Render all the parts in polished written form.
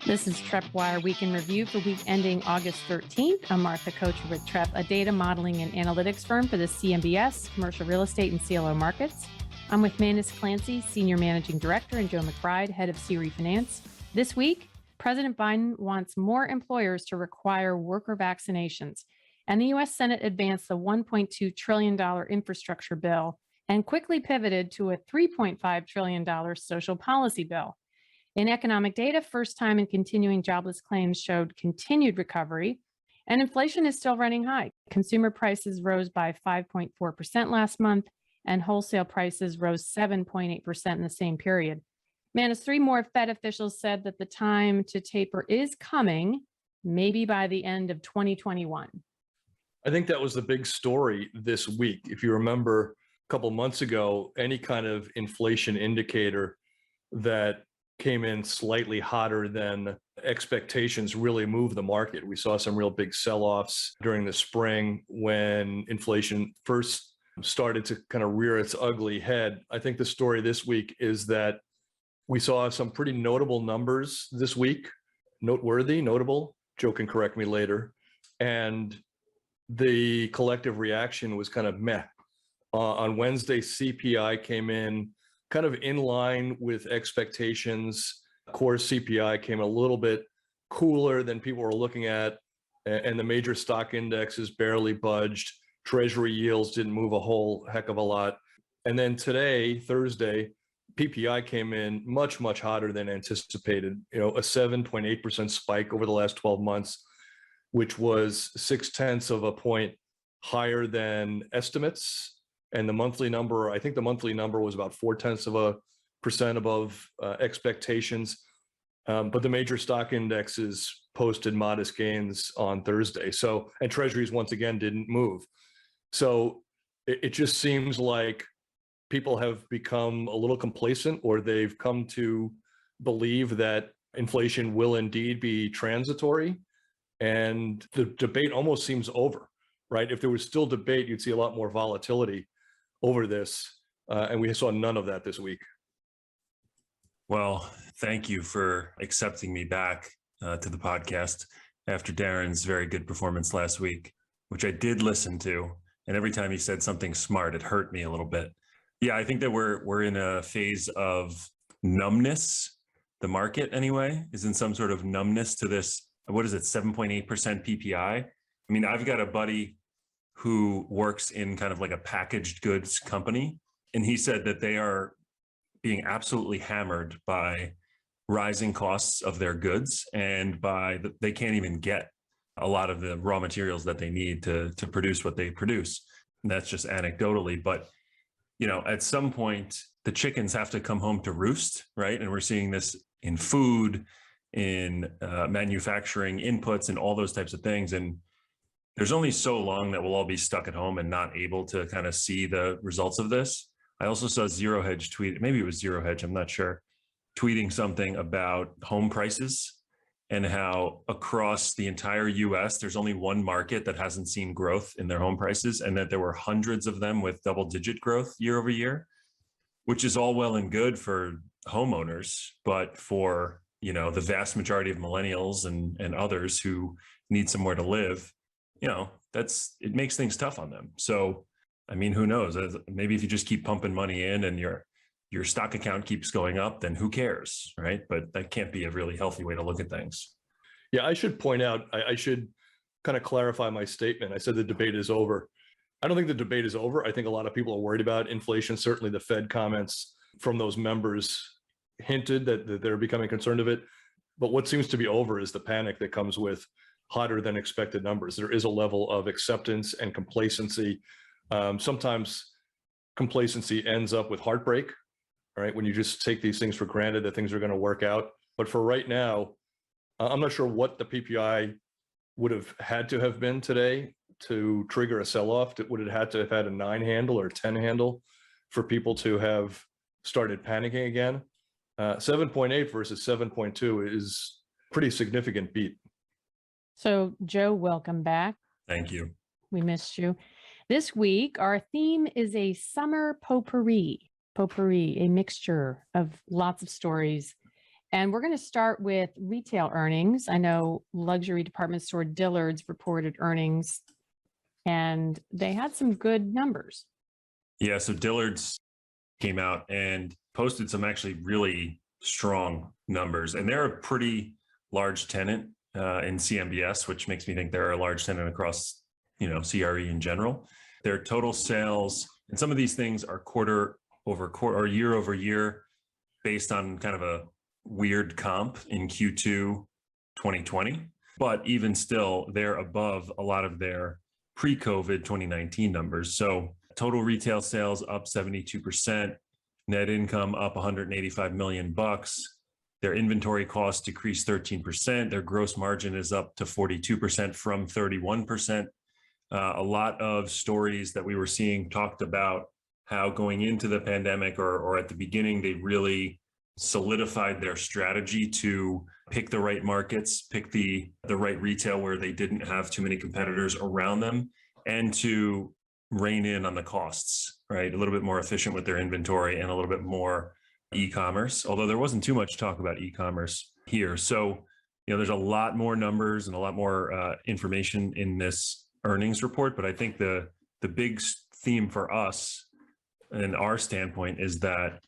This is TreppWire Week in Review for week ending August 13th. I'm Martha Kocher with Trepp, a data modeling and analytics firm for the CMBS, commercial real estate, and CLO markets. I'm with Manus Clancy, Senior Managing Director, and Joe McBride, Head of CRE Finance. This week, President Biden wants more employers to require worker vaccinations, and the U.S. Senate advanced the $1.2 trillion infrastructure bill and quickly pivoted to a $3.5 trillion social policy bill. In economic data, first time and continuing jobless claims showed continued recovery, and inflation is still running high. Consumer prices rose by 5.4% last month, and wholesale prices rose 7.8% in the same period. Manus, three more Fed officials said that the time to taper is coming, maybe by the end of 2021. I think that was the big story this week. If you remember a couple months ago, any kind of inflation indicator that came in slightly hotter than expectations really moved the market. We saw some real big sell-offs during the spring when inflation first started to kind of rear its ugly head. I think the story this week is that we saw some pretty notable numbers this week, notable, Joe can correct me later, and the collective reaction was kind of meh. On Wednesday, CPI came in kind of in line with expectations. Core CPI came a little bit cooler than people were looking at, and the major stock indexes barely budged. Treasury yields didn't move a whole heck of a lot. And then today, Thursday, PPI came in much, much hotter than anticipated. A 7.8% spike over the last 12 months, which was 0.6 of a point higher than estimates. And the monthly number, I think the monthly number was about 0.4% above expectations. But the major stock indexes posted modest gains on Thursday. And treasuries once again didn't move. So it just seems like people have become a little complacent, or they've come to believe that inflation will indeed be transitory. And the debate almost seems over, right? If there was still debate, you'd see a lot more volatility over this, and we saw none of that this week. Well, thank you for accepting me back to the podcast after Darren's very good performance last week, which I did listen to. And every time he said something smart, it hurt me a little bit. Yeah, I think that we're in a phase of numbness. The market, anyway, is in some sort of numbness to this. What is it? 7.8% PPI. I mean, I've got a buddy who works in kind of like a packaged goods company. And he said that they are being absolutely hammered by rising costs of their goods, and they can't even get a lot of the raw materials that they need to produce what they produce. And that's just anecdotally, but at some point the chickens have to come home to roost, right? And we're seeing this in food, in manufacturing inputs, and all those types of things. And there's only so long that we'll all be stuck at home and not able to kind of see the results of this. I also saw Zero Hedge tweet, maybe it was Zero Hedge, I'm not sure, tweeting something about home prices and how across the entire US, there's only one market that hasn't seen growth in their home prices, and that there were hundreds of them with double-digit growth year over year, which is all well and good for homeowners, but for the vast majority of millennials and others who need somewhere to live, it makes things tough on them. So, I mean, who knows? Maybe if you just keep pumping money in and your stock account keeps going up, then who cares, right? But that can't be a really healthy way to look at things. Yeah, I should point out, I should kind of clarify my statement. I said the debate is over. I don't think the debate is over. I think a lot of people are worried about inflation. Certainly the Fed comments from those members hinted that they're becoming concerned of it. But what seems to be over is the panic that comes with hotter than expected numbers. There is a level of acceptance and complacency. Sometimes complacency ends up with heartbreak, right? When you just take these things for granted that things are going to work out. But for right now, I'm not sure what the PPI would have had to have been today to trigger a sell-off. Would it had to have had a 9 handle or 10 handle for people to have started panicking again? 7.8 versus 7.2 is pretty significant beat. So, Joe, welcome back. Thank you. We missed you. This week, our theme is a summer potpourri, a mixture of lots of stories And we're going to start with retail earnings. I know luxury department store Dillard's reported earnings, and they had some good numbers. Yeah, so Dillard's came out and posted some actually really strong numbers, and they're a pretty large tenant in CMBS, which makes me think they're a large tenant across, CRE in general. Their total sales, and some of these things are quarter over quarter or year over year based on kind of a weird comp in Q2 2020. But even still, they're above a lot of their pre-COVID 2019 numbers. So total retail sales up 72%, net income up $185 million. Their inventory costs decreased 13%. Their gross margin is up to 42% from 31%. A lot of stories that we were seeing talked about how going into the pandemic or at the beginning, they really solidified their strategy to pick the right markets, pick the right retail where they didn't have too many competitors around them, and to rein in on the costs, right? A little bit more efficient with their inventory and a little bit more e-commerce, although there wasn't too much talk about e-commerce here. So, there's a lot more numbers and a lot more information in this earnings report, but I think the big theme for us and our standpoint is that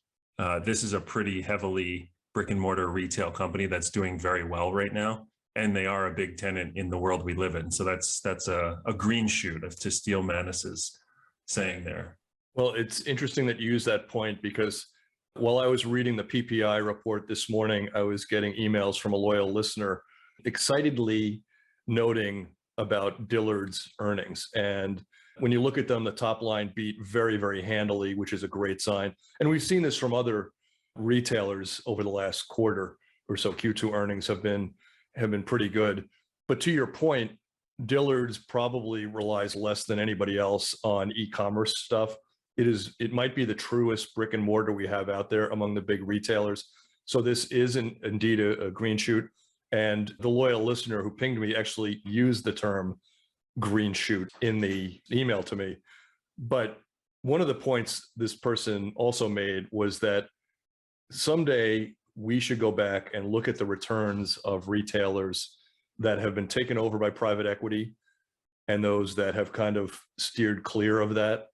this is a pretty heavily brick and mortar retail company that's doing very well right now. And they are a big tenant in the world we live in. So that's a green shoot, to steal Manus's saying there. Well, it's interesting that you use that point, because while I was reading the PPI report this morning, I was getting emails from a loyal listener excitedly noting about Dillard's earnings. And when you look at them, the top line beat very, very handily, which is a great sign. And we've seen this from other retailers over the last quarter or so. Q2 earnings have been pretty good. But to your point, Dillard's probably relies less than anybody else on e-commerce stuff. It might be the truest brick and mortar we have out there among the big retailers. So this is indeed a green shoot. And the loyal listener who pinged me actually used the term green shoot in the email to me. But one of the points this person also made was that someday we should go back and look at the returns of retailers that have been taken over by private equity and those that have kind of steered clear of that.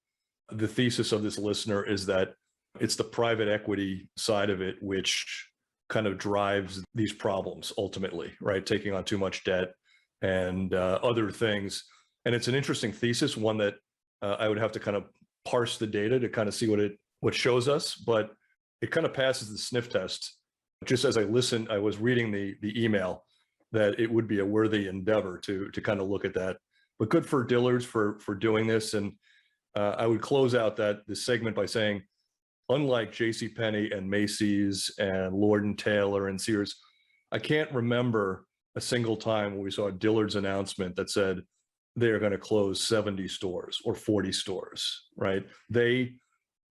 The thesis of this listener is that it's the private equity side of it which kind of drives these problems ultimately, right? Taking on too much debt and other things. And it's an interesting thesis, one that I would have to kind of parse the data to kind of see what shows us, but it kind of passes the sniff test. Just as I listened, I was reading the email that it would be a worthy endeavor to kind of look at that. But good for Dillard's for doing this. And I would close out this segment by saying, unlike JCPenney and Macy's and Lord & Taylor and Sears, I can't remember a single time when we saw a Dillard's announcement that said they are going to close 70 stores or 40 stores, right? They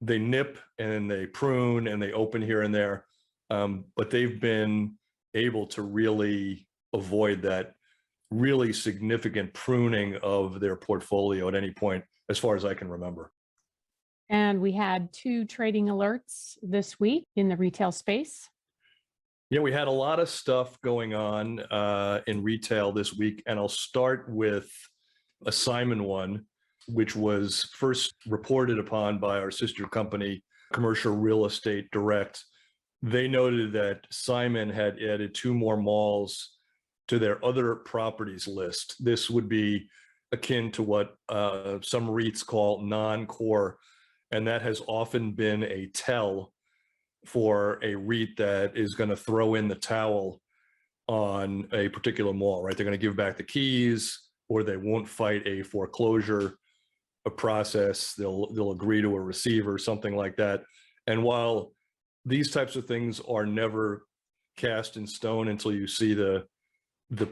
nip and they prune and they open here and there, but they've been able to really avoid that really significant pruning of their portfolio at any point, as far as I can remember. And we had 2 trading alerts this week in the retail space. Yeah, we had a lot of stuff going on in retail this week, and I'll start with a Simon one, which was first reported upon by our sister company, Commercial Real Estate Direct. They noted that Simon had added 2 more malls to their other properties list. This would be akin to what some REITs call non-core, and that has often been a tell for a REIT that is going to throw in the towel on a particular mall, right? They're going to give back the keys, or they won't fight a foreclosure process. They'll agree to a receiver, something like that. And while these types of things are never cast in stone until you see the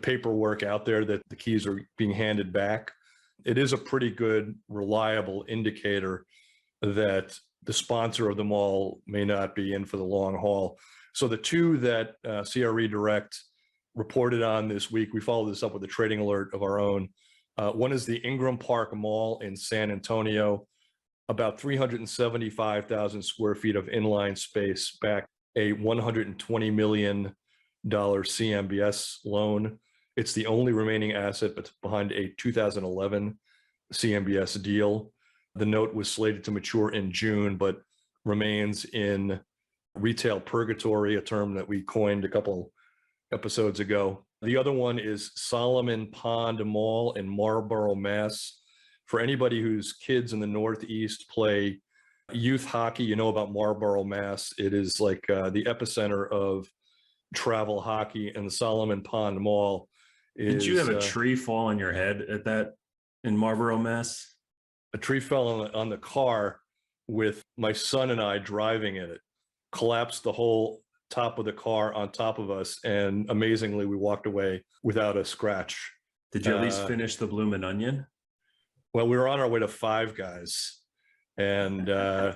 paperwork out there that the keys are being handed back, it is a pretty good, reliable indicator that the sponsor of the mall may not be in for the long haul. So the 2 that CRE Direct reported on this week, we followed this up with a trading alert of our own. One is the Ingram Park Mall in San Antonio, about 375,000 square feet of inline space, back a $120 million CMBS loan. It's the only remaining asset behind a 2011 CMBS deal. The note was slated to mature in June, but remains in retail purgatory, a term that we coined a couple episodes ago. The other one is Solomon Pond Mall in Marlborough, Mass. For anybody whose kids in the Northeast play youth hockey, you know about Marlborough, Mass. It is like the epicenter of travel hockey, and the Solomon Pond Mall is... Didn't you have a tree fall on your head at that in Marlborough, Mass? A tree fell on the car with my son and I driving in it, collapsed the whole top of the car on top of us, and amazingly, we walked away without a scratch. Did you at least finish the Bloomin' Onion? Well, we were on our way to Five Guys, and I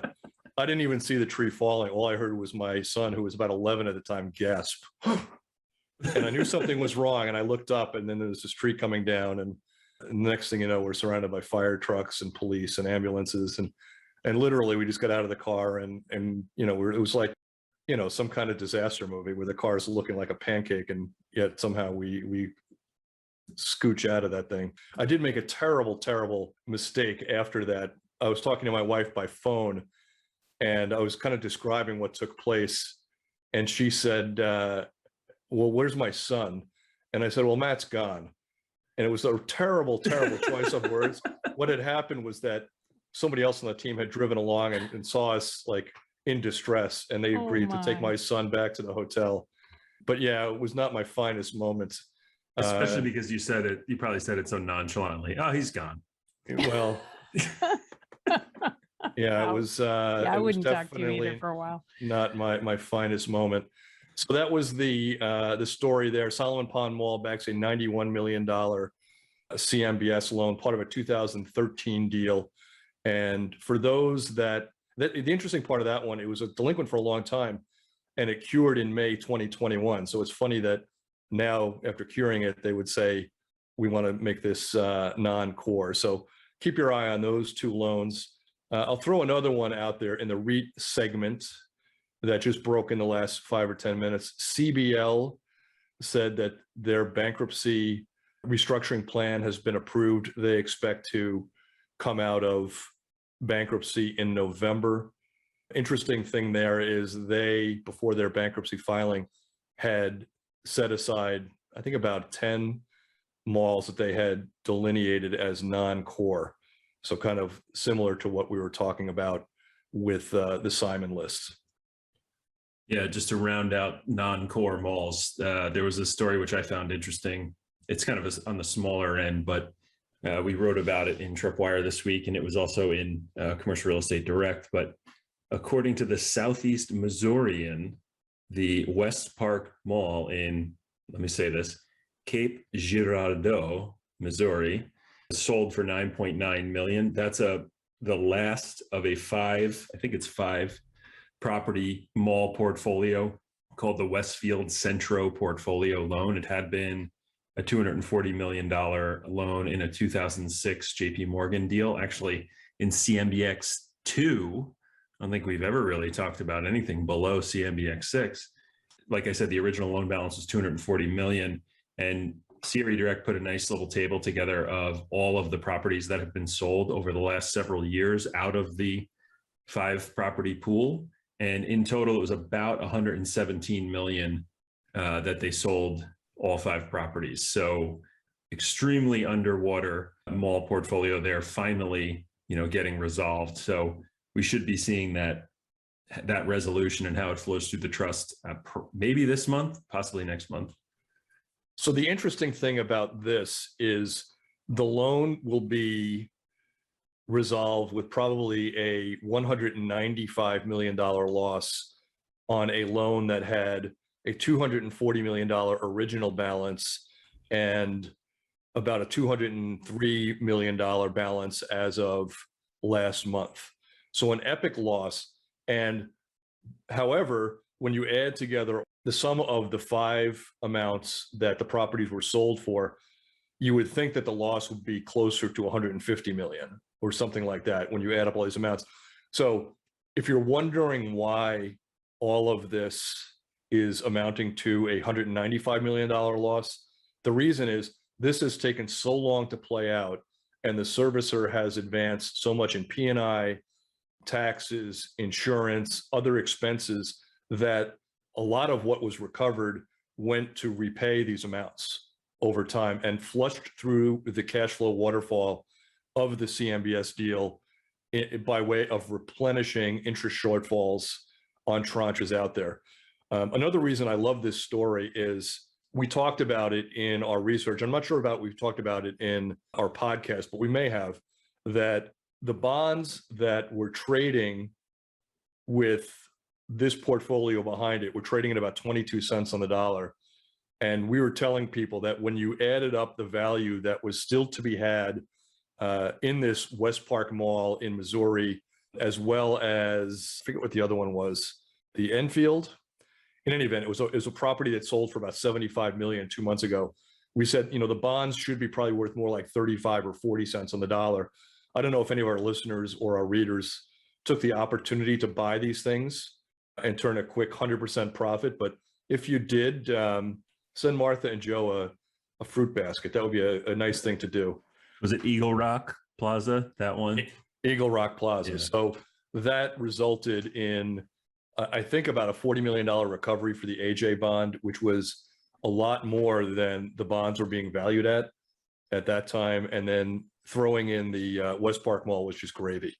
didn't even see the tree falling. All I heard was my son, who was about 11 at the time, gasp. And I knew something was wrong, and I looked up, and then there was this tree coming down, and the next thing you know, we're surrounded by fire trucks and police and ambulances, and literally we just got out of the car, and you know, it was like, you know, some kind of disaster movie where the car's looking like a pancake, and yet somehow we scooch out of that thing. I did make a terrible mistake after that. I was talking to my wife by phone, and I was kind of describing what took place, and she said, well, where's my son? And I said, well, Matt's gone. And it was a terrible choice of words. What had happened was that somebody else on the team had driven along and saw us like in distress, and they agreed to take my son back to the hotel. But yeah, it was not my finest moment. Especially because you said it, you probably said it so nonchalantly. Oh, he's gone. Well, yeah, it was. I wouldn't talk to you definitely either for a while. Not my finest moment. So that was the story there. Solomon Pond Mall backs a $91 million CMBS loan, part of a 2013 deal. And for those that the interesting part of that one, it was a delinquent for a long time, and it cured in May 2021. So it's funny that now, after curing it, they would say, we want to make this non-core. So keep your eye on those two loans. I'll throw another one out there in the REIT segment that just broke in the last 5 or 10 minutes. CBL said that their bankruptcy restructuring plan has been approved. They expect to come out of bankruptcy in November. Interesting thing there is they, before their bankruptcy filing, had set aside, I think, about 10 malls that they had delineated as non-core. So kind of similar to what we were talking about with the Simon list. Yeah, just to round out non-core malls, there was a story which I found interesting. It's kind of on the smaller end, but we wrote about it in TreppWire this week, and it was also in Commercial Real Estate Direct. But according to the Southeast Missourian, the West Park Mall in, let me say this, Cape Girardeau, Missouri, sold for $9.9 million. That's the last of a five property mall portfolio called the Westfield Centro Portfolio Loan. It had been a $240 million loan in a 2006 JP Morgan deal. Actually, in CMBX 2, I don't think we've ever really talked about anything below CMBX 6. Like I said, the original loan balance was $240 million, and CRE Direct put a nice little table together of all of the properties that have been sold over the last several years out of the 5-property pool. And in total, it was about $117 million that they sold all 5 properties. So extremely underwater mall portfolio there, finally, getting resolved. So we should be seeing that resolution and how it flows through the trust maybe this month, possibly next month. So the interesting thing about this is the loan will be resolved with probably a $195 million loss on a loan that had a $240 million original balance and about a $203 million balance as of last month. So an epic loss. And however, when you add together the sum of the 5 amounts that the properties were sold for, you would think that the loss would be closer to 150 million or something like that when you add up all these amounts. So if you're wondering why all of this is amounting to a $195 million loss. The reason is this has taken so long to play out, and the servicer has advanced so much in P&I, taxes, insurance, other expenses, that a lot of what was recovered went to repay these amounts over time and flushed through the cash flow waterfall of the CMBS deal by way of replenishing interest shortfalls on tranches out there. Another reason I love this story is we talked about it in our research. I'm not sure about we've talked about it in our podcast, but we may have, that the bonds that were trading with this portfolio behind it were trading at about 22 cents on the dollar. And we were telling people that when you added up the value that was still to be had in this West Park Mall in Missouri, as well as, I forget what the other one was, the Enfield. In any event, it was a property that sold for about $75 million 2 months ago. We said, the bonds should be probably worth more like 35 or 40 cents on the dollar. I don't know if any of our listeners or our readers took the opportunity to buy these things and turn a quick 100% profit. But if you did, send Martha and Joe a fruit basket. That would be a nice thing to do. Was it Eagle Rock Plaza, that one? Eagle Rock Plaza. Yeah. So that resulted in, I think, about a $40 million recovery for the AJ bond, which was a lot more than the bonds were being valued at that time. And then throwing in the West Park Mall was just gravy.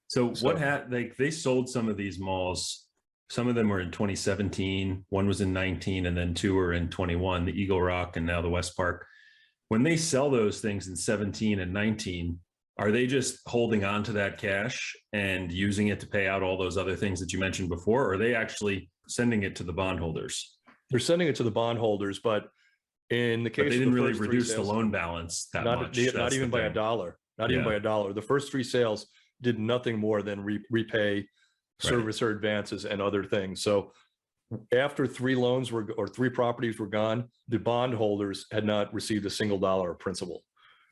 So what happened? Like, they sold some of these malls. Some of them were in 2017. One was in 19, and then two were in 21, the Eagle Rock and now the West Park. When they sell those things in 17 and 19, are they just holding on to that cash and using it to pay out all those other things that you mentioned before? Or are they actually sending it to the bondholders? They're sending it to the bondholders, but in the case, but they didn't really reduce sales, the loan balance that much. Not even by a dollar. Not even by a dollar. The first three sales did nothing more than repay servicer advances and other things. So after three properties were gone, the bondholders had not received a single dollar of principal.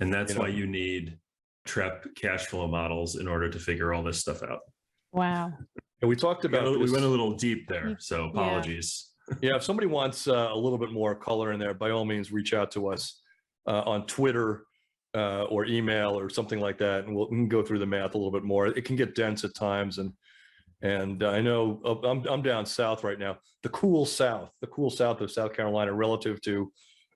And that's why you need Trepp cash flow models in order to figure all this stuff out. Wow. And we talked about we went a little deep there, so apologies. Yeah, if somebody wants a little bit more color in there, by all means, reach out to us on Twitter or email or something like that, and we can go through the math a little bit more. It can get dense at times, and I know I'm down south right now, the cool south of South Carolina relative to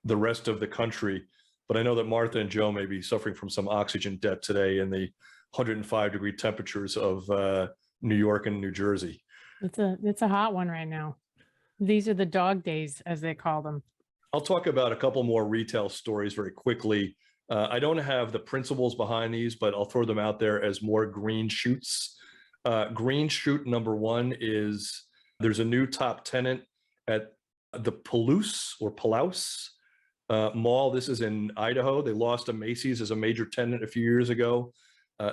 the rest of the country. But I know that Martha and Joe may be suffering from some oxygen debt today in the 105-degree temperatures of New York and New Jersey. It's a hot one right now. These are the dog days, as they call them. I'll talk about a couple more retail stories very quickly. I don't have the principles behind these, but I'll throw them out there as more green shoots. Green shoot number one is there's a new top tenant at the Palouse Mall. This is in Idaho. They lost to Macy's as a major tenant a few years ago.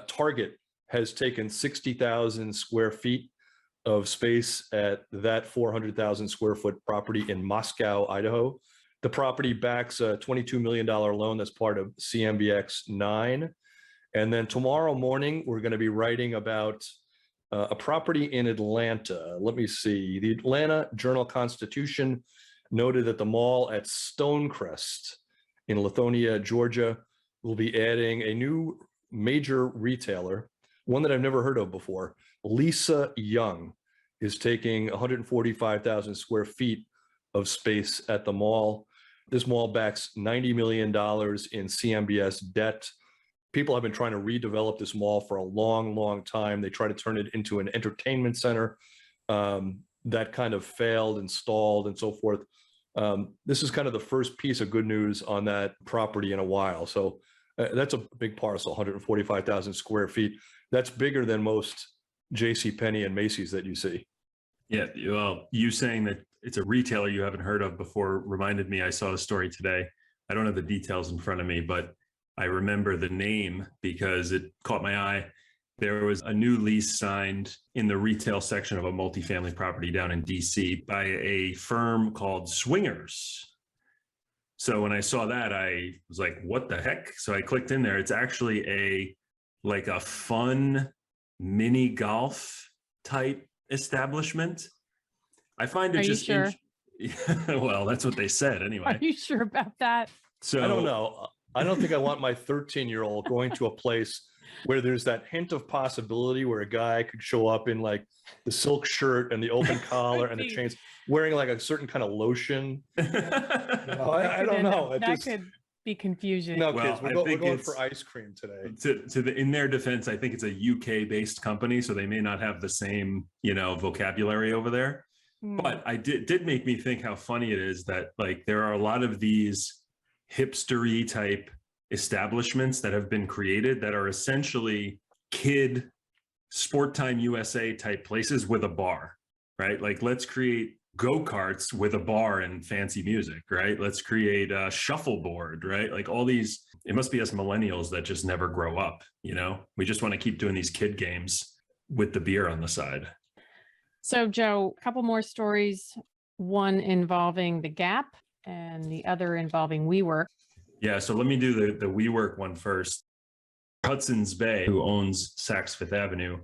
Target has taken 60,000 square feet of space at that 400,000 square foot property in Moscow, Idaho. The property backs a $22 million loan that's part of CMBX 9. And then tomorrow morning, we're going to be writing about a property in Atlanta. Let me see. The Atlanta Journal-Constitution noted that the mall at Stonecrest in Lithonia, Georgia, will be adding a new major retailer, one that I've never heard of before. Lisa Young is taking 145,000 square feet of space at the mall. This mall backs $90 million in CMBS debt. People have been trying to redevelop this mall for a long, long time. They try to turn it into an entertainment center. That kind of failed and stalled and so forth. This is kind of the first piece of good news on that property in a while. So that's a big parcel, 145,000 square feet. That's bigger than most JCPenney and Macy's that you see. Yeah, well, you saying that it's a retailer you haven't heard of before reminded me, I saw a story today. I don't have the details in front of me, but I remember the name because it caught my eye. There was a new lease signed in the retail section of a multifamily property down in DC by a firm called Swingers. So when I saw that, I was like, what the heck? So I clicked in there. It's actually a fun mini golf type establishment. I find it Are you sure? Well, that's what they said Are anyway. you sure about that? So I don't know. I don't think I want my 13-year-old going to a place where there's that hint of possibility where a guy could show up in like the silk shirt and the open collar and the chains, wearing like a certain kind of lotion. I don't know. That could be confusing. No, Well, kids, I we're think going it's- for ice cream today. in their defense, I think it's a UK based company, so they may not have the same, vocabulary over there. Hmm. But I did make me think how funny it is that like there are a lot of these hipstery type establishments that have been created that are essentially kid Sport Time USA type places with a bar, right? Like let's create go-karts with a bar and fancy music, right? Let's create a shuffleboard, right? Like all these, it must be us millennials that just never grow up, we just want to keep doing these kid games with the beer on the side. So, Joe, a couple more stories, one involving the Gap and the other involving WeWork. Yeah, so let me do the WeWork one first. Hudson's Bay, who owns Saks Fifth Avenue,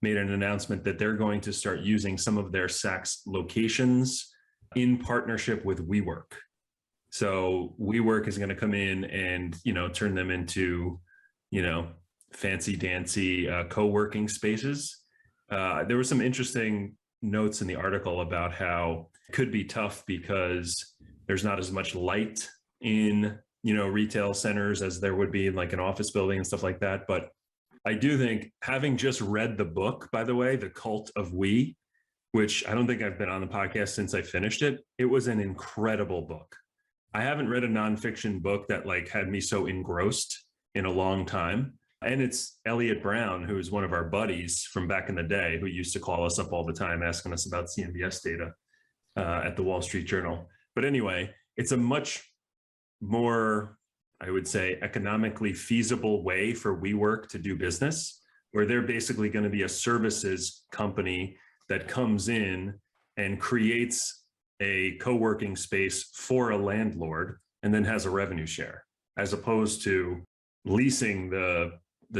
made an announcement that they're going to start using some of their Saks locations in partnership with WeWork. So WeWork is going to come in and, turn them into, fancy dancy co-working spaces. There were some interesting notes in the article about how it could be tough because there's not as much light in, retail centers as there would be in like an office building and stuff like that. But I do think, having just read the book, by the way, The Cult of We, which I don't think I've been on the podcast since I finished it, it was an incredible book. I haven't read a nonfiction book that like had me so engrossed in a long time. And it's Elliot Brown, who is one of our buddies from back in the day, who used to call us up all the time asking us about CMBS data at the Wall Street Journal. But anyway, it's a much more, I would say, economically feasible way for WeWork to do business, where they're basically going to be a services company that comes in and creates a co-working space for a landlord and then has a revenue share, as opposed to leasing the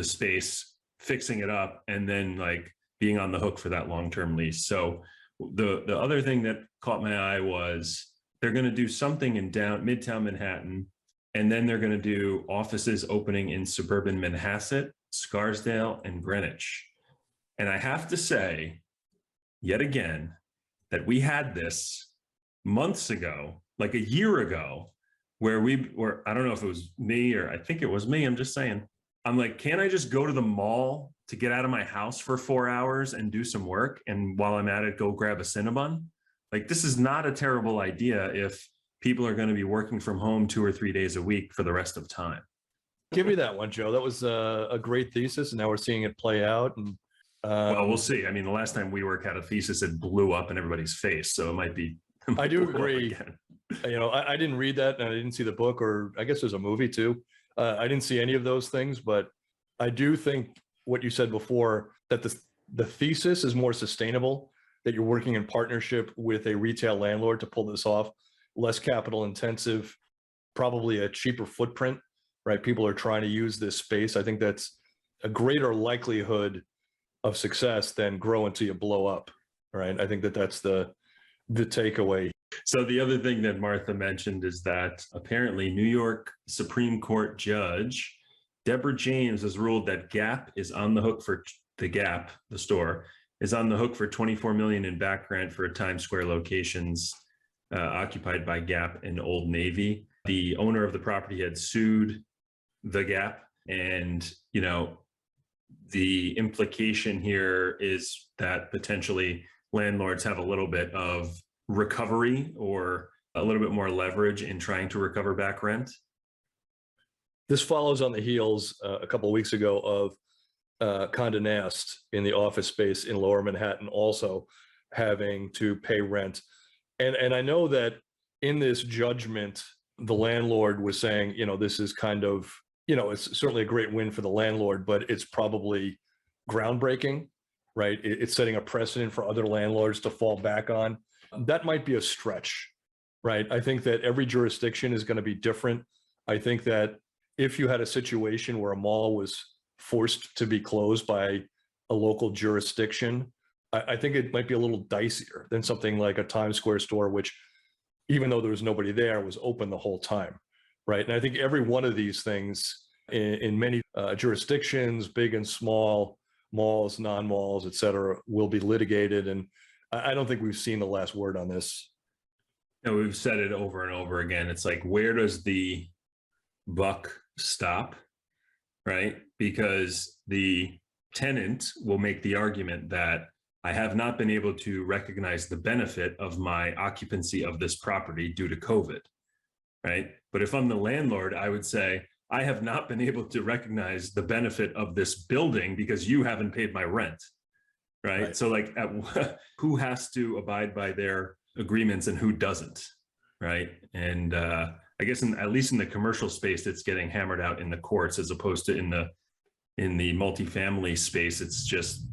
space, fixing it up, and then like being on the hook for that long-term lease. So the other thing that caught my eye was they're going to do something in Midtown Manhattan, and then they're going to do offices opening in suburban Manhasset, Scarsdale, and Greenwich. And I have to say, yet again, that we had this months ago, like a year ago, where I don't know if it was me or I think it was me, I'm just saying, I'm like, can't I just go to the mall to get out of my house for 4 hours and do some work? And while I'm at it, go grab a Cinnabon? Like, this is not a terrible idea if people are going to be working from home 2 or 3 days a week for the rest of time. Give me that one, Joe. That was a great thesis, and now we're seeing it play out. And well, we'll see. I mean, the last time WeWork had a thesis, it blew up in everybody's face. So it might be. I do agree. I didn't read that, and I didn't see the book, or I guess there's a movie too. I didn't see any of those things, but I do think what you said before, that the thesis is more sustainable, that you're working in partnership with a retail landlord to pull this off, less capital intensive, probably a cheaper footprint, right? People are trying to use this space. I think that's a greater likelihood of success than grow until you blow up, right? I think that's the takeaway. So the other thing that Martha mentioned is that apparently New York Supreme Court Judge Deborah James has ruled that Gap is on the hook for the store is on the hook for $24 million in back rent for Times Square locations occupied by Gap and Old Navy. The owner of the property had sued the Gap, and the implication here is that potentially landlords have a little bit of recovery or a little bit more leverage in trying to recover back rent. This follows on the heels a couple of weeks ago of Condé Nast in the office space in Lower Manhattan also having to pay rent. And I know that in this judgment, the landlord was saying, this is kind of, it's certainly a great win for the landlord, but it's probably groundbreaking, right? It's setting a precedent for other landlords to fall back on. That might be a stretch, right? I think that every jurisdiction is going to be different. I think that if you had a situation where a mall was forced to be closed by a local jurisdiction, I think it might be a little dicier than something like a Times Square store, which even though there was nobody there, was open the whole time, right? And I think every one of these things in many jurisdictions, big and small, malls, non-malls, et cetera, will be litigated. And I don't think we've seen the last word on this. We've said it over and over again. It's like, where does the buck stop, right? Because the tenant will make the argument that I have not been able to recognize the benefit of my occupancy of this property due to COVID, right? But if I'm the landlord, I would say, I have not been able to recognize the benefit of this building because you haven't paid my rent, right? So like, who has to abide by their agreements and who doesn't, right? And I guess at least in the commercial space, it's getting hammered out in the courts as opposed to in the multifamily space. It's just,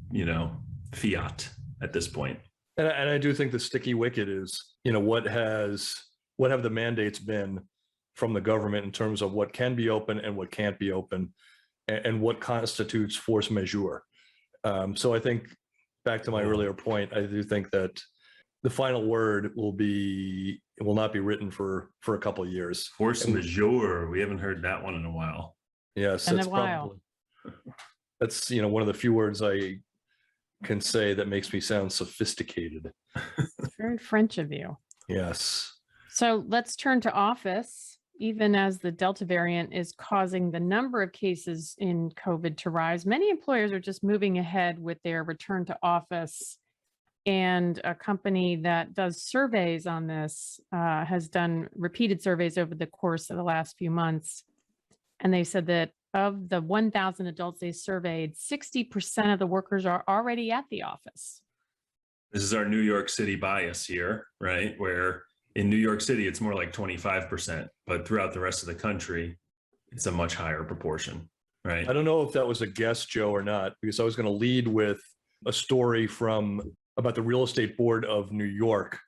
fiat at this point. And I do think the sticky wicket is, what have the mandates been from the government in terms of what can be open and what can't be open, and what constitutes force majeure. So I think, back to my earlier point, I do think that the final word will not be written for a couple of years. Force majeure. We haven't heard that one in a while. Yes, in a while. That's one of the few words I can say that makes me sound sophisticated. It's very French of you. Yes. So let's turn to office. Even as the Delta variant is causing the number of cases in COVID to rise, many employers are just moving ahead with their return to office. And a company that does surveys on this has done repeated surveys over the course of the last few months. And they said that of the 1,000 adults they surveyed, 60% of the workers are already at the office. This is our New York City bias here, right? Where in New York City, it's more like 25%, but throughout the rest of the country, it's a much higher proportion, right? I don't know if that was a guess, Joe, or not, because I was going to lead with a story about the Real Estate Board of New York.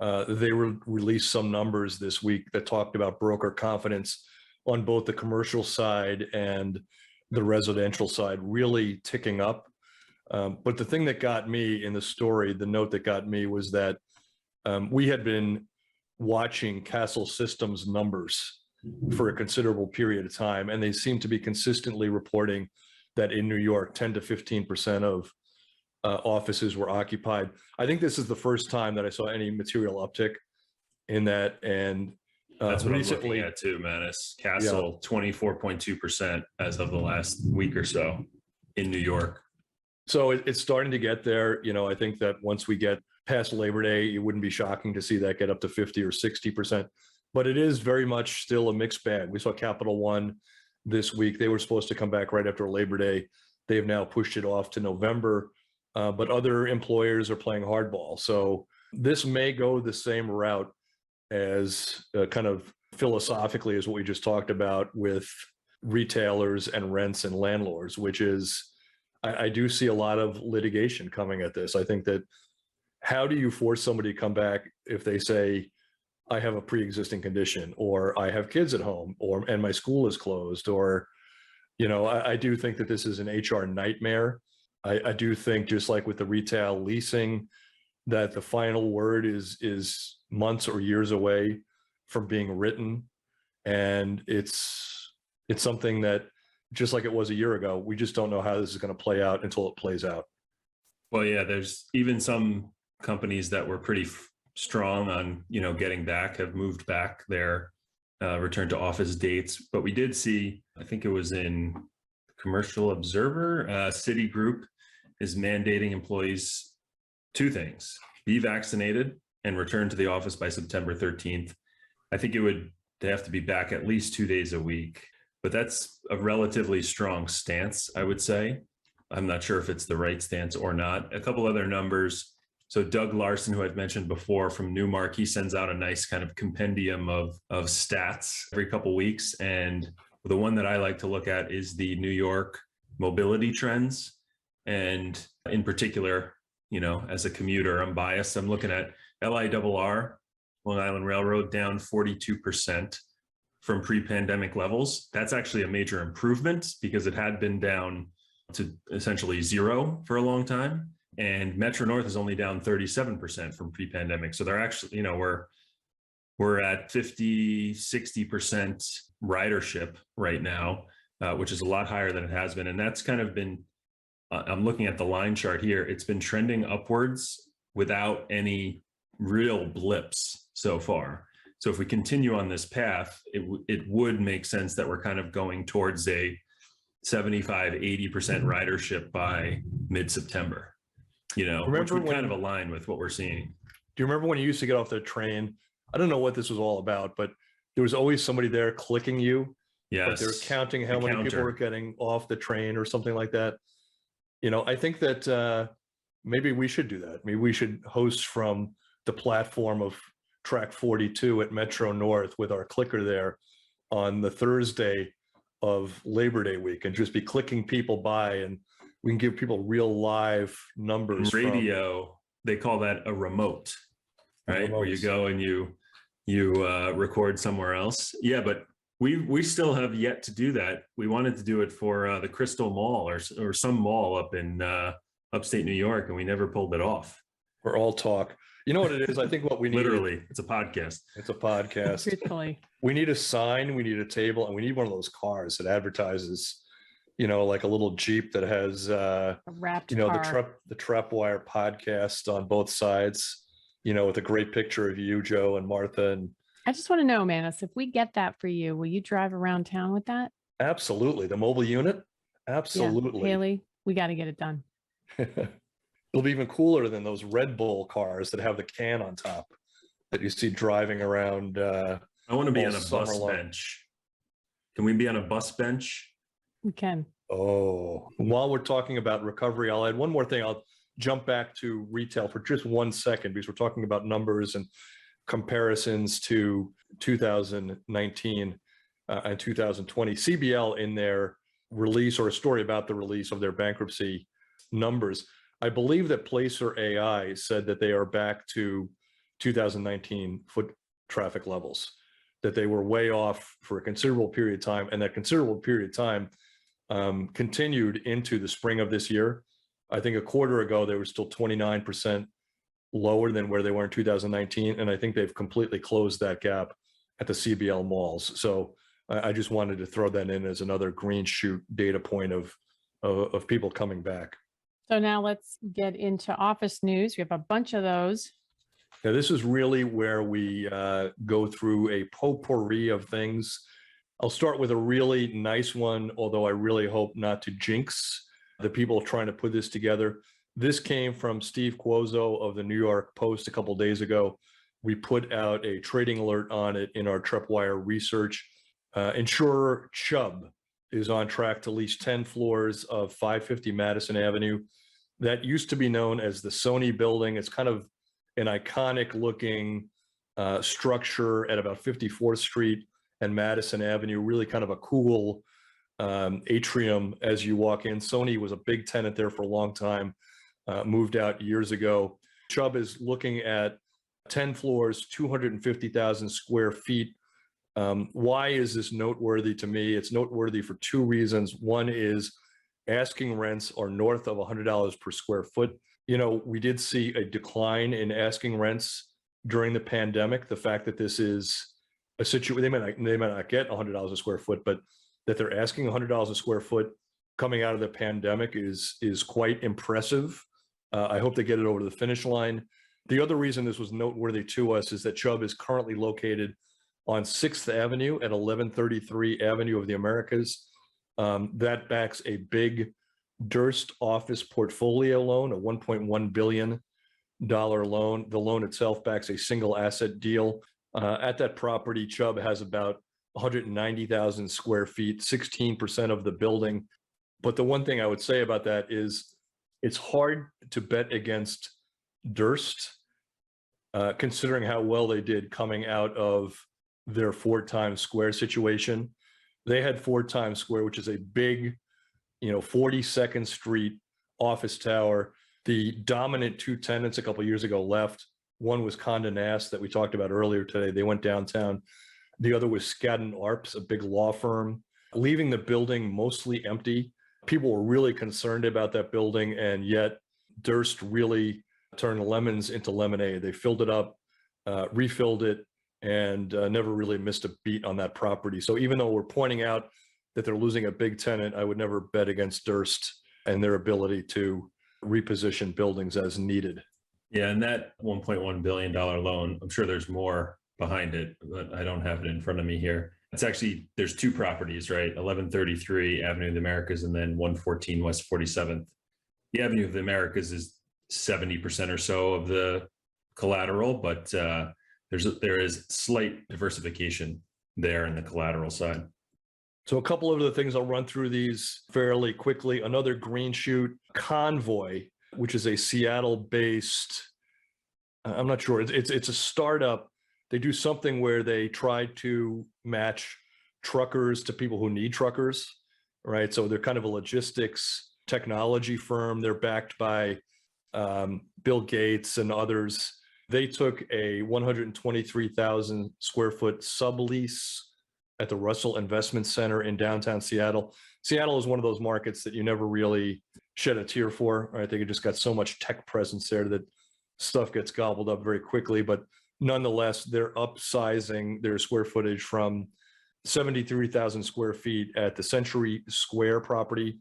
They released some numbers this week that talked about broker confidence on both the commercial side and the residential side really ticking up. But the thing that got me in the story, the note that got me, was that we had been watching Castle Systems numbers for a considerable period of time, and they seem to be consistently reporting that in New York, 10 to 15% of offices were occupied. I think this is the first time that I saw any material uptick in that. And that's what recently, I'm looking at too, Manus. Castle, 24.2% as of the last week or so in New York. So it's starting to get there. I think that once we get past Labor Day, it wouldn't be shocking to see that get up to 50 or 60%. But it is very much still a mixed bag. We saw Capital One this week. They were supposed to come back right after Labor Day. They have now pushed it off to November. But other employers are playing hardball. So this may go the same route as kind of philosophically as what we just talked about with retailers and rents and landlords, which is, I do see a lot of litigation coming at this. I think that, how do you force somebody to come back if they say, I have a pre-existing condition, or I have kids at home, and my school is closed, or, I do think that this is an HR nightmare. I do think, just like with the retail leasing, that the final word is months or years away from being written. And it's something that, just like it was a year ago, we just don't know how this is going to play out until it plays out. Well, yeah, there's even some companies that were pretty strong on, getting back, have moved back their return to office dates. But we did see, I think it was in Commercial Observer, Citigroup is mandating employees two things: be vaccinated and return to the office by September 13th. I think they have to be back at least 2 days a week, but that's a relatively strong stance, I would say. I'm not sure if it's the right stance or not. A couple other numbers. So Doug Larson, who I've mentioned before from Newmark, he sends out a nice kind of compendium of stats every couple weeks. And the one that I like to look at is the New York mobility trends. And in particular, as a commuter, I'm biased. I'm looking at LIRR, Long Island Railroad, down 42% from pre-pandemic levels. That's actually a major improvement because it had been down to essentially zero for a long time. And Metro North is only down 37% from pre-pandemic. So they're actually, We're at 50, 60% ridership right now, which is a lot higher than it has been. And that's kind of been, I'm looking at the line chart here. It's been trending upwards without any real blips so far. So if we continue on this path, it would make sense that we're kind of going towards a 75, 80% ridership by mid-September, which would kind of align with what we're seeing. Do you remember when you used to get off the train? I don't know what this was all about, but there was always somebody there clicking you. Yes. Like they were counting how many people were getting off the train or something like that. I think that maybe we should do that. Maybe we should host from the platform of track 42 at Metro North with our clicker there on the Thursday of Labor Day week and just be clicking people by, and we can give people real live numbers. Radio, they call that a remote, right? Where you go and you record somewhere else. Yeah, but we still have yet to do that. We wanted to do it for the Crystal Mall or some mall up in upstate New York, and we never pulled it off. We're all talk. You know what it is? I think what we need. Literally, it's a podcast. It's a podcast. Truthfully. We need a sign, we need a table, and we need one of those cars that advertises, like a little Jeep that has, A wrapped car. the TreppWire podcast on both sides, with a great picture of you, Joe, and Martha. And I just want to know, Manus, if we get that for you, will you drive around town with that? Absolutely. The mobile unit? Absolutely. Yeah, Haley, we got to get it done. It'll be even cooler than those Red Bull cars that have the can on top that you see driving around. I want to be on a bus bench. Can we be on a bus bench? We can. Oh, while we're talking about recovery, I'll add one more thing. I'll jump back to retail for just 1 second because we're talking about numbers and comparisons to 2019 and 2020. CBL in their release, or a story about the release of their bankruptcy numbers, I believe that Placer AI said that they are back to 2019 foot traffic levels, that they were way off for a considerable period of time, and that considerable period of time continued into the spring of this year. I think a quarter ago, they were still 29% lower than where they were in 2019, and I think they've completely closed that gap at the CBL malls. So I just wanted to throw that in as another green shoot data point of people coming back. So now let's get into office news. We have a bunch of those. Yeah, this is really where we go through a potpourri of things. I'll start with a really nice one, although I really hope not to jinx the people trying to put this together. This came from Steve Cuozzo of the New York Post a couple of days ago. We put out a trading alert on it in our TreppWire research. Insurer Chubb is on track to lease 10 floors of 550 Madison Avenue. That used to be known as the Sony building. It's kind of an iconic looking structure at about 54th Street and Madison Avenue, really kind of a cool atrium as you walk in. Sony was a big tenant there for a long time, moved out years ago. Chubb is looking at 10 floors, 250,000 square feet. Why is this noteworthy to me? It's noteworthy for two reasons. One is asking rents are north of $100 per square foot. We did see a decline in asking rents during the pandemic. The fact that this is a situation, they might not get $100 a square foot, but that they're asking $100 a square foot coming out of the pandemic is quite impressive. I hope they get it over the finish line. The other reason this was noteworthy to us is that Chubb is currently located on 6th Avenue at 1133 Avenue of the Americas. That backs a big Durst office portfolio loan, a $1.1 billion loan. The loan itself backs a single asset deal. At that property, Chubb has about 190,000 square feet, 16% of the building. But the one thing I would say about that is it's hard to bet against Durst, considering how well they did coming out of their 4 Times Square situation. They had 4 Times Square, which is a big, 42nd Street office tower. The dominant 2 tenants a couple of years ago left. One was Condé Nast that we talked about earlier today. They went downtown. The other was Skadden Arps, a big law firm, leaving the building mostly empty. People were really concerned about that building, and yet Durst really turned lemons into lemonade. They filled it up, refilled it, and never really missed a beat on that property. So even though we're pointing out that they're losing a big tenant, I would never bet against Durst and their ability to reposition buildings as needed. Yeah, and that $1.1 billion loan, I'm sure there's more behind it, but I don't have it in front of me here. It's actually, there's two properties, right? 1133 Avenue of the Americas and then 114 West 47th. The Avenue of the Americas is 70% or so of the collateral, but there is slight diversification there in the collateral side. So a couple of the things, I'll run through these fairly quickly. Another green shoot, Convoy, which is a Seattle-based, I'm not sure, it's a startup. They do something where they try to match truckers to people who need truckers, right? So they're kind of a logistics technology firm. They're backed by Bill Gates and others. They took a 123,000 square foot sublease at the Russell Investment Center in downtown Seattle. Seattle is one of those markets that you never really shed a tear for, right? They just got so much tech presence there that stuff gets gobbled up very quickly. But nonetheless, they're upsizing their square footage from 73,000 square feet at the Century Square property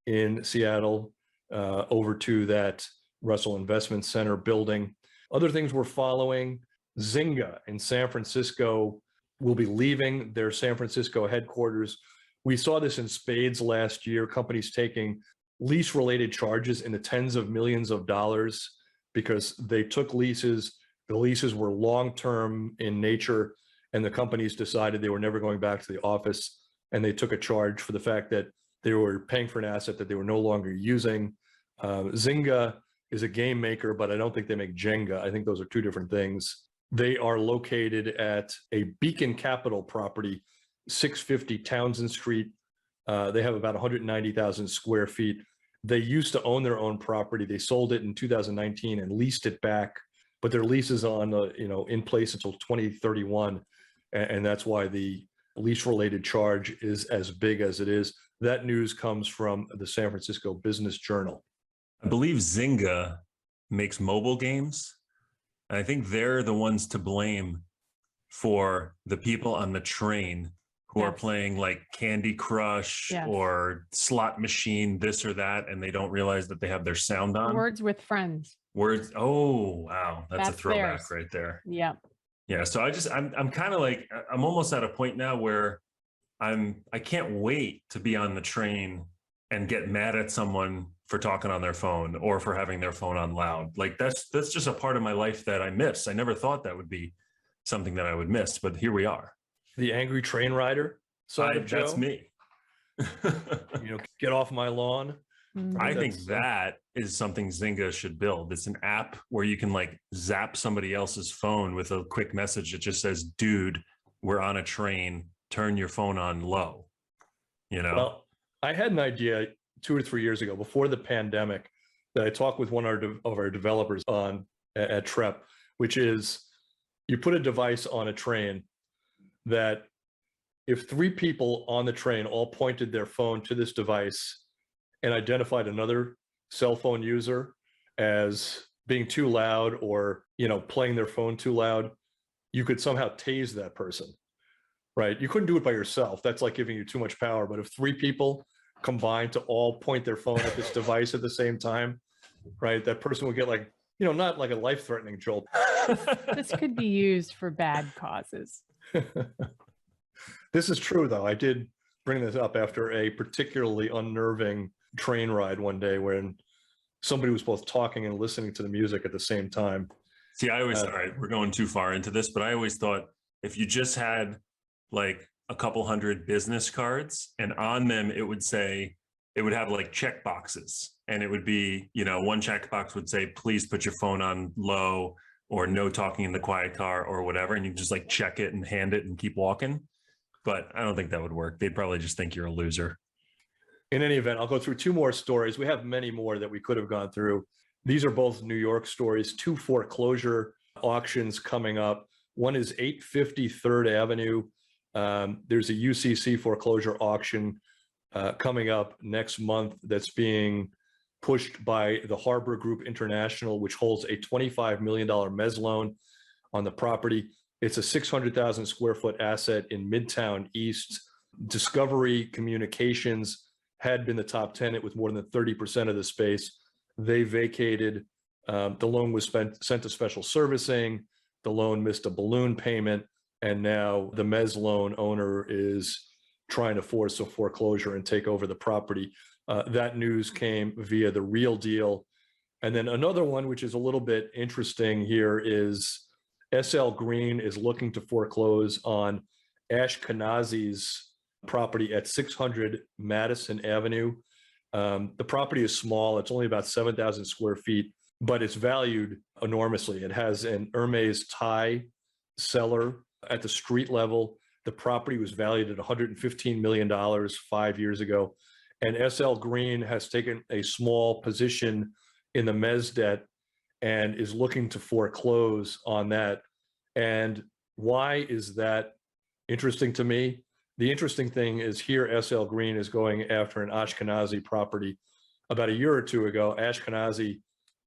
in Seattle over to that Russell Investment Center building. Other things we're following, Zynga in San Francisco will be leaving their San Francisco headquarters. We saw this in spades last year, companies taking lease-related charges in the tens of millions of dollars because they took leases. The leases were long-term in nature, and the companies decided they were never going back to the office, and they took a charge for the fact that they were paying for an asset that they were no longer using. Zynga is a game maker, but I don't think they make Jenga. I think those are two different things. They are located at a Beacon Capital property, 650 Townsend Street. They have about 190,000 square feet. They used to own their own property. They sold it in 2019 and leased it back, but their lease is on, in place until 2031, and that's why the lease-related charge is as big as it is. That news comes from the San Francisco Business Journal. I believe Zynga makes mobile games. And I think they're the ones to blame for the people on the train who are playing like Candy Crush or slot machine, this or that, and they don't realize that they have their sound on. Words with Friends. Words. Oh, wow. That's a throwback right there. Yeah. Yeah. So I'm kind of like, I'm almost at a point now where I can't wait to be on the train and get mad at someone for talking on their phone or for having their phone on loud. Like that's just a part of my life that I miss. I never thought that would be something that I would miss, but here we are. The angry train rider side of Joe. That's me. Get off my lawn. I think that is something Zynga should build. It's an app where you can like zap somebody else's phone with a quick message that just says, dude, we're on a train, turn your phone on low. Well, I had an idea 2 or 3 years ago before the pandemic that I talked with one of our developers on at Trepp, which is you put a device on a train that if 3 people on the train all pointed their phone to this device and identified another cell phone user as being too loud or, playing their phone too loud, you could somehow tase that person, right? You couldn't do it by yourself. That's like giving you too much power. But if 3 people combined to all point their phone at this device at the same time, right? That person would get like, not like a life-threatening jolt. This could be used for bad causes. This is true, though. I did bring this up after a particularly unnerving train ride one day when somebody was both talking and listening to the music at the same time. See, I always, all right, we're going too far into this, but I always thought if you just had like a couple hundred business cards and on them, it would have like check boxes and it would be, one check box would say, please put your phone on low or no talking in the quiet car or whatever. And you just like check it and hand it and keep walking. But I don't think that would work. They'd probably just think you're a loser. In any event, I'll go through 2 more stories. We have many more that we could have gone through. These are both New York stories, 2 foreclosure auctions coming up. One is 850 3rd Avenue. There's a UCC foreclosure auction coming up next month that's being pushed by the Harbor Group International, which holds a $25 million mezz loan on the property. It's a 600,000 square foot asset in Midtown East. Discovery Communications had been the top tenant with more than 30% of the space. They vacated. The loan was sent to special servicing. The loan missed a balloon payment. And now the mezz loan owner is trying to force a foreclosure and take over the property. That news came via the Real Deal. And then another one, which is a little bit interesting here, is SL Green is looking to foreclose on Ashkenazi's property at 600 Madison Avenue. The property is small. It's only about 7,000 square feet, but it's valued enormously. It has an Hermes tie cellar at the street level. The property was valued at $115 million 5 years ago. And SL Green has taken a small position in the mezz debt and is looking to foreclose on that. And why is that interesting to me? The interesting thing is here, SL Green is going after an Ashkenazi property. About a year or two ago, Ashkenazi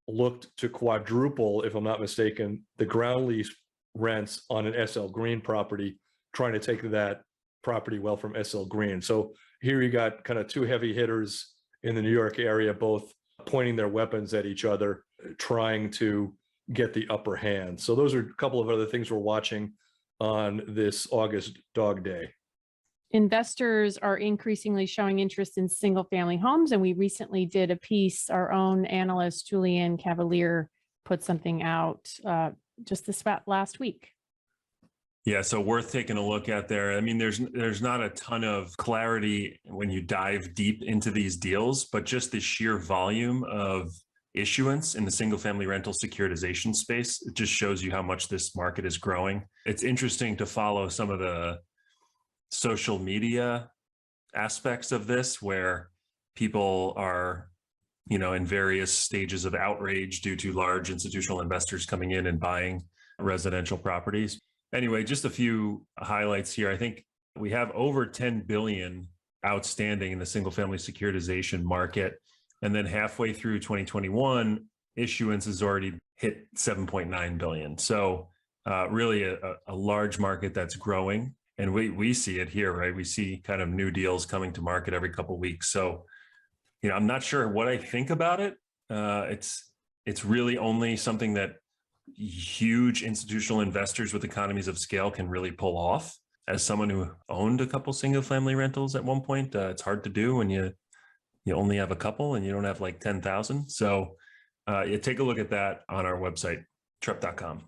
looked to quadruple, if I'm not mistaken, the ground lease rents on an SL Green property, trying to take that property well from SL Green. So here you got kind of two heavy hitters in the New York area, both pointing their weapons at each other, trying to get the upper hand. So those are a couple of other things we're watching on this August Dog Day. Investors are increasingly showing interest in single family homes. And we recently did a piece, our own analyst, Julian Cavalier, put something out just this last week. Yeah, so worth taking a look at there. I mean, there's not a ton of clarity when you dive deep into these deals, but just the sheer volume of issuance in the single family rental securitization space, it just shows you how much this market is growing. It's interesting to follow some of the social media aspects of this, where people are, in various stages of outrage due to large institutional investors coming in and buying residential properties. Anyway, just a few highlights here. I think we have over 10 billion outstanding in the single family securitization market. And then halfway through 2021, issuance has already hit 7.9 billion. So really a large market that's growing. And we see it here, right? We see kind of new deals coming to market every couple of weeks. So, I'm not sure what I think about it. It's really only something that huge institutional investors with economies of scale can really pull off. As someone who owned a couple single family rentals at one point, it's hard to do when you only have a couple and you don't have like 10,000. So you take a look at that on our website, trepp.com.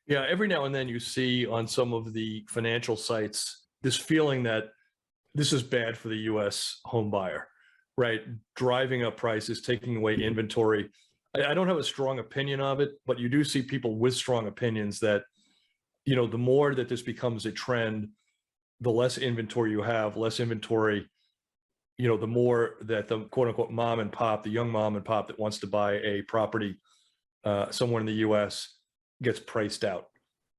Yeah, every now and then you see on some of the financial sites this feeling that this is bad for the U.S. home buyer, right? Driving up prices, taking away inventory. I don't have a strong opinion of it, but you do see people with strong opinions that, the more that this becomes a trend, the less inventory you have, the more that the quote unquote mom and pop, the young mom and pop that wants to buy a property somewhere in the US gets priced out.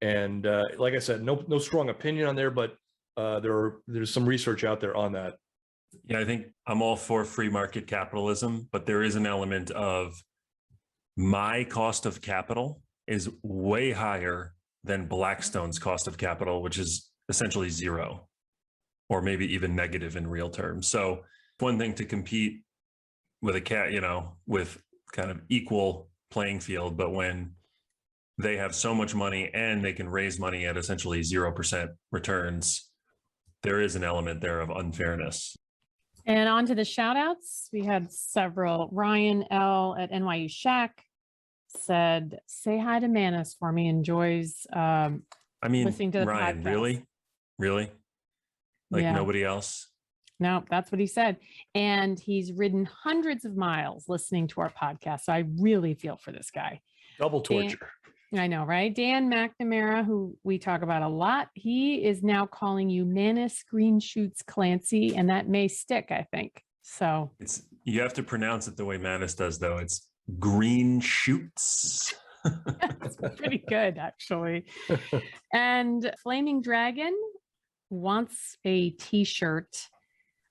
And like I said, no strong opinion on there, but there's some research out there on that. Yeah, I think I'm all for free market capitalism, but there is an element of my cost of capital is way higher than Blackstone's cost of capital, which is essentially zero, or maybe even negative in real terms. So one thing to compete with with kind of equal playing field, but when they have so much money and they can raise money at essentially 0% returns, there is an element there of unfairness. And on to the shout outs. We had several. Ryan L. at NYU Shack said, say hi to Manis for me. Enjoys listening to the Ryan, podcast. Really? Like nobody else? No, that's what he said. And he's ridden hundreds of miles listening to our podcast. So I really feel for this guy. Double torture. I know, right? Dan McNamara, who we talk about a lot, he is now calling you Manis Green Shoots Clancy, and that may stick, I think. So you have to pronounce it the way Manis does, though. It's Green Shoots. That's pretty good, actually. And Flaming Dragon wants a t-shirt.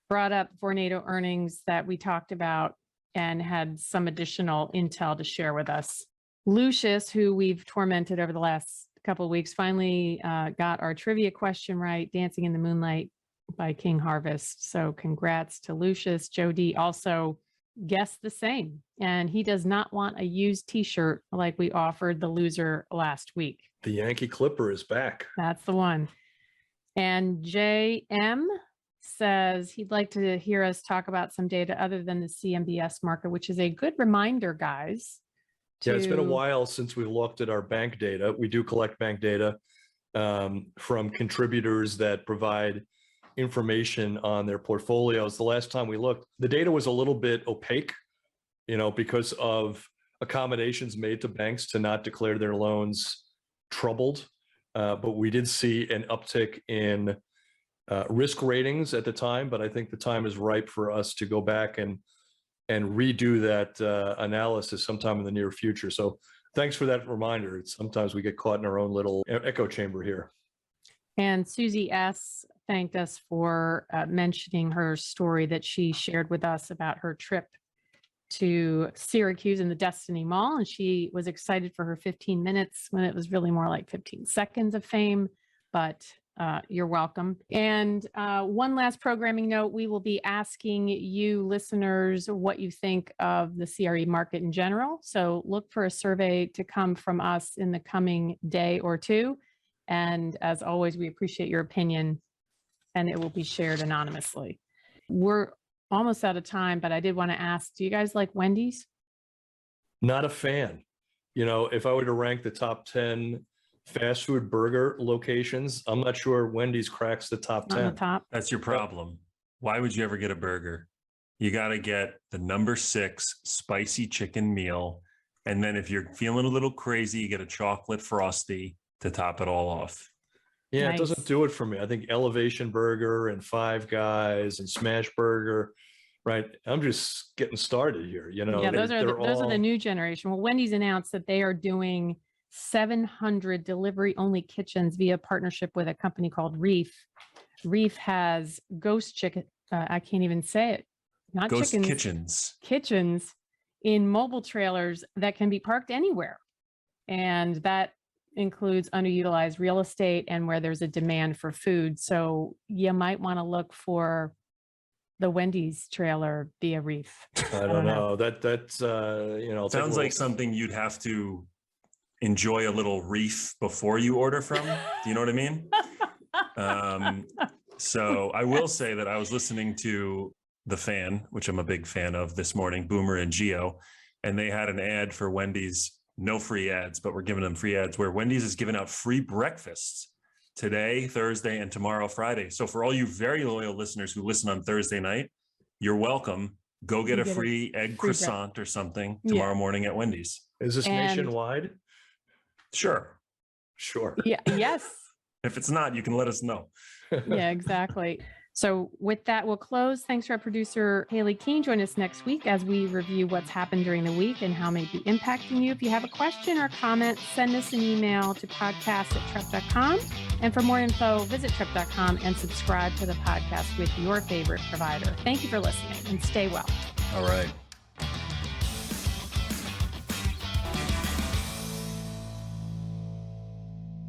Brought up Vornado earnings that we talked about and had some additional intel to share with us. Lucius, who we've tormented over the last couple of weeks. Finally got our trivia question right, Dancing in the Moonlight by King Harvest. So congrats to Lucius. Joe D also guessed the same. And he does not want a used t-shirt like we offered the loser last week. The Yankee Clipper is back. That's the one. And JM says he'd like to hear us talk about some data other than the CMBS market, which is a good reminder, guys. Yeah, it's been a while since we looked at our bank data. We do collect bank data from contributors that provide information on their portfolios. The last time we looked, the data was a little bit opaque, because of accommodations made to banks to not declare their loans troubled. But we did see an uptick in risk ratings at the time, but I think the time is ripe for us to go back and redo that analysis sometime in the near future. So thanks for that reminder. Sometimes we get caught in our own little echo chamber here. And Susie S. thanked us for mentioning her story that she shared with us about her trip to Syracuse in the Destiny Mall. And she was excited for her 15 minutes when it was really more like 15 seconds of fame, but you're welcome. And one last programming note, we will be asking you listeners what you think of the CRE market in general. So look for a survey to come from us in the coming day or two. And as always, we appreciate your opinion and it will be shared anonymously. We're almost out of time, but I did want to ask, do you guys like Wendy's? Not a fan. If I were to rank the top 10 fast food burger locations, I'm not sure Wendy's cracks the top 10. On the top. That's your problem. Why would you ever get a burger? You got to get the number 6 spicy chicken meal. And then if you're feeling a little crazy, you get a chocolate frosty to top it all off. Yeah, Nice. It doesn't do it for me. I think Elevation Burger and Five Guys and Smash Burger, right? I'm just getting started here. Yeah, those are the new generation. Well, Wendy's announced that they are doing 700 delivery-only kitchens via partnership with a company called Reef. Reef has ghost chicken. I can't even say it. Not Ghost chickens. kitchens In mobile trailers that can be parked anywhere, and that includes underutilized real estate and where there's a demand for food. So you might want to look for the Wendy's trailer via Reef. I don't know. That's sounds like something you'd have to enjoy a little Reef before you order from. Do you know what I mean? So I will say that I was listening to The Fan, which I'm a big fan of, this morning, Boomer and Geo, and they had an ad for Wendy's. No free ads, but we're giving them free ads where Wendy's is giving out free breakfasts today, Thursday, and tomorrow, Friday. So for all you very loyal listeners who listen on Thursday night, you're welcome. Go get a free egg croissant or something tomorrow morning at Wendy's. Is this nationwide? Sure. Yeah. Yes. If it's not, you can let us know. Yeah, exactly. So with that, we'll close. Thanks to our producer, Haley Keene. Join us next week as we review what's happened during the week and how it may be impacting you. If you have a question or comment, send us an email to podcast@trepp.com. And for more info, visit trepp.com and subscribe to the podcast with your favorite provider. Thank you for listening and stay well. All right.